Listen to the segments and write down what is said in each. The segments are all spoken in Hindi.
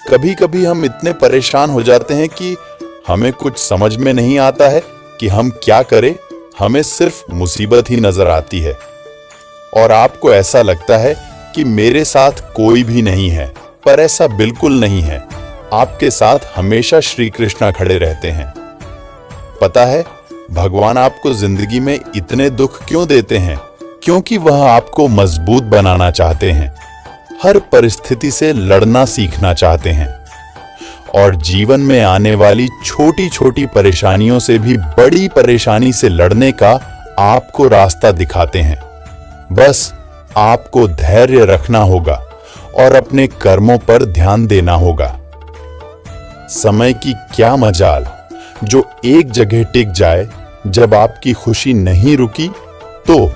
कभी कभी हम इतने परेशान हो जाते हैं कि हमें कुछ समझ में नहीं आता है कि हम क्या करें। हमें सिर्फ मुसीबत ही नजर आती है और आपको ऐसा लगता है कि मेरे साथ कोई भी नहीं है, पर ऐसा बिल्कुल नहीं है। आपके साथ हमेशा श्री कृष्ण खड़े रहते हैं। पता है, भगवान आपको जिंदगी में इतने दुख क्यों देते हैं? क्योंकि वह आपको मजबूत बनाना चाहते हैं, हर परिस्थिति से लड़ना सीखना चाहते हैं और जीवन में आने वाली छोटी छोटी परेशानियों से भी बड़ी परेशानी से लड़ने का आपको रास्ता दिखाते हैं। बस आपको धैर्य रखना होगा और अपने कर्मों पर ध्यान देना होगा। समय की क्या मजाल जो एक जगह टिक जाए। जब आपकी खुशी नहीं रुकी तो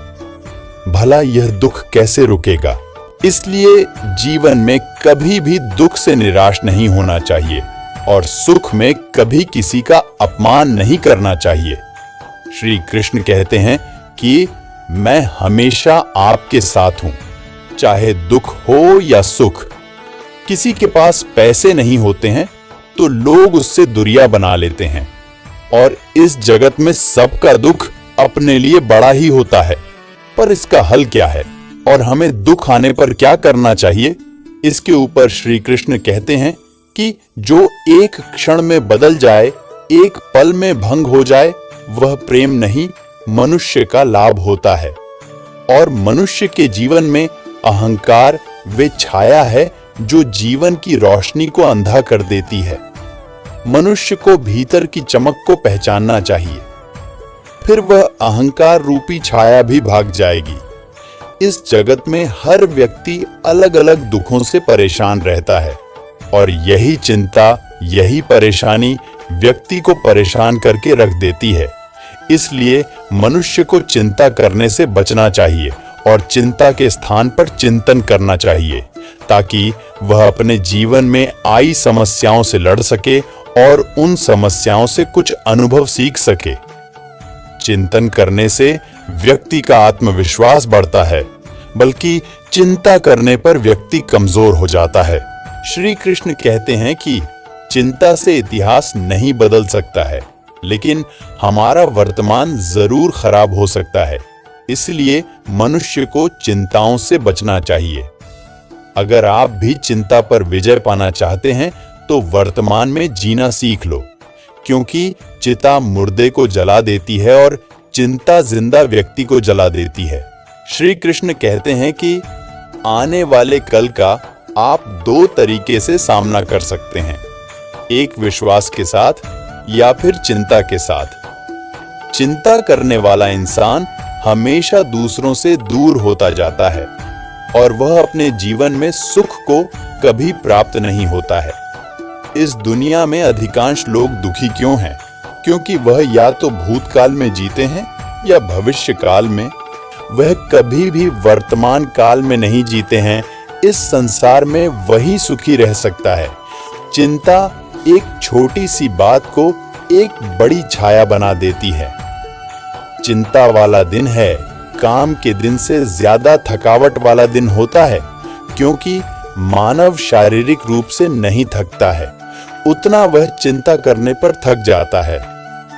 भला यह दुख कैसे रुकेगा? इसलिए जीवन में कभी भी दुख से निराश नहीं होना चाहिए और सुख में कभी किसी का अपमान नहीं करना चाहिए। श्री कृष्ण कहते हैं कि मैं हमेशा आपके साथ हूं, चाहे दुख हो या सुख। किसी के पास पैसे नहीं होते हैं तो लोग उससे दुरिया बना लेते हैं और इस जगत में सबका दुख अपने लिए बड़ा ही होता है। पर इसका हल क्या है और हमें दुख आने पर क्या करना चाहिए? इसके ऊपर श्री कृष्ण कहते हैं कि जो एक क्षण में बदल जाए, एक पल में भंग हो जाए, वह प्रेम नहीं मनुष्य का लाभ होता है। और मनुष्य के जीवन में अहंकार वे छाया है जो जीवन की रोशनी को अंधा कर देती है। मनुष्य को भीतर की चमक को पहचानना चाहिए, फिर वह अहंकार रूपी छाया भी भाग जाएगी। इस जगत में हर व्यक्ति अलग अलग दुखों से परेशान रहता है और यही चिंता, यही परेशानी व्यक्ति को परेशान करके रख देती है। इसलिए मनुष्य को चिंता करने से बचना चाहिए और चिंता के स्थान पर चिंतन करना चाहिए, ताकि वह अपने जीवन में आई समस्याओं से लड़ सके और उन समस्याओं से कुछ अनुभव सीख सके। चिंतन करने से व्यक्ति का आत्मविश्वास बढ़ता है, बल्कि चिंता करने पर व्यक्ति कमजोर हो जाता है। श्री कृष्ण कहते हैं कि चिंता से इतिहास नहीं बदल सकता है, लेकिन हमारा वर्तमान जरूर खराब हो सकता है। इसलिए मनुष्य को चिंताओं से बचना चाहिए। अगर आप भी चिंता पर विजय पाना चाहते हैं तो वर्तमान में जीना सीख लो, क्योंकि चिता मुर्दे को जला देती है और चिंता जिंदा व्यक्ति को जला देती है। श्री कृष्ण कहते हैं कि आने वाले कल का आप दो तरीके से सामना कर सकते हैं, एक विश्वास के साथ या फिर चिंता के साथ। चिंता करने वाला इंसान हमेशा दूसरों से दूर होता जाता है और वह अपने जीवन में सुख को कभी प्राप्त नहीं होता है। इस दुनिया में अधिकांश लोग दुखी क्यों हैं? क्योंकि वह या तो भूतकाल में जीते हैं या भविष्य काल में। वह कभी भी वर्तमान काल में नहीं जीते हैं। इस संसार में वही सुखी रह सकता है। चिंता एक छोटी सी बात को एक बड़ी छाया बना देती है। चिंता वाला दिन है, काम के दिन से ज्यादा थकावट वाला दिन होता है, क्योंकि मानव शारीरिक रूप से नहीं थकता है, उतना वह चिंता करने पर थक जाता है।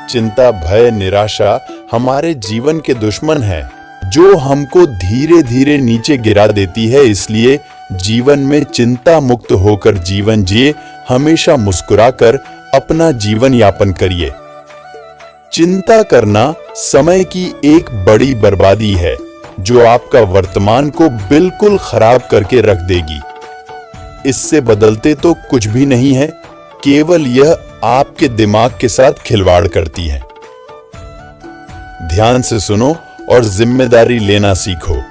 चिंता, भय, निराशा हमारे जीवन के दुश्मन है, जो हमको धीरे धीरे नीचे गिरा देती है। इसलिए जीवन में चिंता मुक्त होकर जीवन जिए, हमेशा मुस्कुराकर अपना जीवन यापन करिए। चिंता करना समय की एक बड़ी बर्बादी है, जो आपका वर्तमान को बिल्कुल खराब करके रख देगी। इससे बदलते तो कुछ भी नहीं है, केवल यह आपके दिमाग के साथ खिलवाड़ करती है। ध्यान से सुनो और जिम्मेदारी लेना सीखो।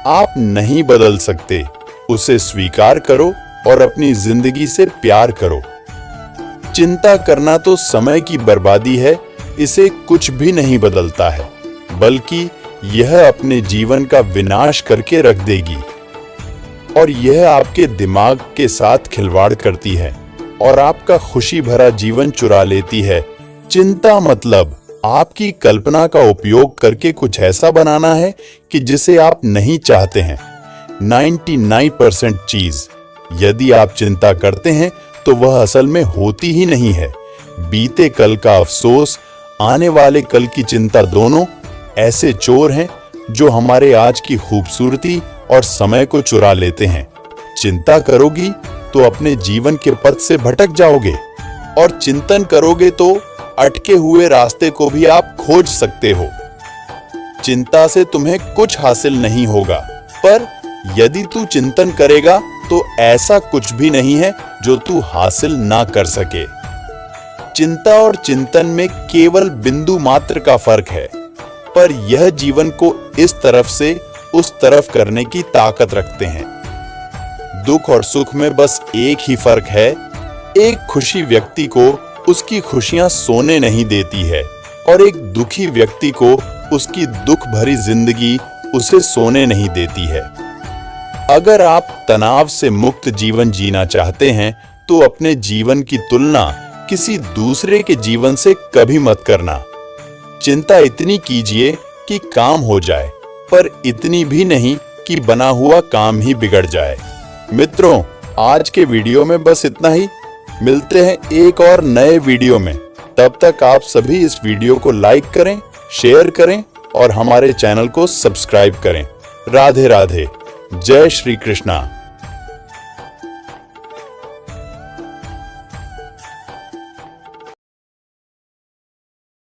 आप नहीं बदल सकते, उसे स्वीकार करो और अपनी जिंदगी से प्यार करो। चिंता करना तो समय की बर्बादी है, इसे कुछ भी नहीं बदलता है, बल्कि यह अपने जीवन का विनाश करके रख देगी और यह आपके दिमाग के साथ खिलवाड़ करती है और आपका खुशी भरा जीवन चुरा लेती है। चिंता मतलब आपकी कल्पना का उपयोग करके कुछ ऐसा बनाना है कि जिसे आप नहीं चाहते हैं। 99% चीज। यदि आप चिंता करते हैं तो वह असल में होती ही नहीं है। बीते कल का अफसोस, आने वाले कल की चिंता दोनों ऐसे चोर हैं जो हमारे आज की खूबसूरती और समय को चुरा लेते हैं। चिंता करोगी तो अपने जीवन के पथ से भटक जाओगे और चिंतन करोगे तो अटके हुए रास्ते को भी आप खोज सकते हो। चिंता से तुम्हें कुछ हासिल नहीं होगा, पर यदि तू चिंतन करेगा तो ऐसा कुछ भी नहीं है जो तू हासिल ना कर सके। चिंता और चिंतन में केवल बिंदु मात्र का फर्क है, पर यह जीवन को इस तरफ से उस तरफ करने की ताकत रखते हैं। दुख और सुख में बस एक ही फर्क है, एक खुशी व्यक्ति को उसकी खुशियां सोने नहीं देती है और एक दुखी व्यक्ति को उसकी दुख भरी जिंदगी उसे सोने नहीं देती है। अगर आप तनाव से मुक्त जीवन जीना चाहते हैं तो अपने जीवन की तुलना किसी दूसरे के जीवन से कभी मत करना। चिंता इतनी कीजिए कि काम हो जाए, पर इतनी भी नहीं कि बना हुआ काम ही बिगड़ जाए। मित्रों, आज के वीडियो में बस इतना ही। मिलते हैं एक और नए वीडियो में। तब तक आप सभी इस वीडियो को लाइक करें, शेयर करें और हमारे चैनल को सब्सक्राइब करें। राधे राधे। जय श्री कृष्णा।